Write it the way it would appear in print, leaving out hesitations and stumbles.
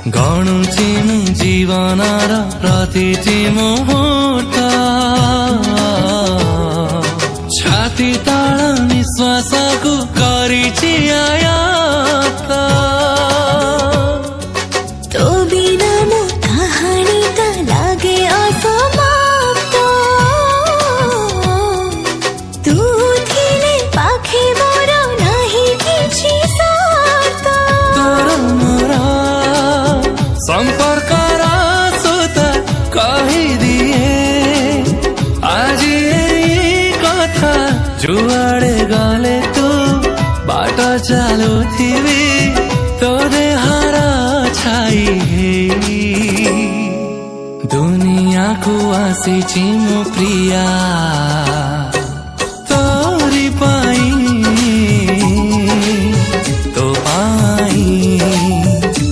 गणुची मु जीवनर प्रतिटी मुहूर्त छाती तल निश्वासको गरिछि आयात तो बिना मो कहानी का लागे असमाप्त तू थिले पाखे मोर नाही किछि सार्थ तोर मोर संपर्कर सुत कहिदिए आज एई कथा जुआड़े गले तू बाट चालुथिबी तो देहर छाई दुनिया को आसीछि मो प्रिया।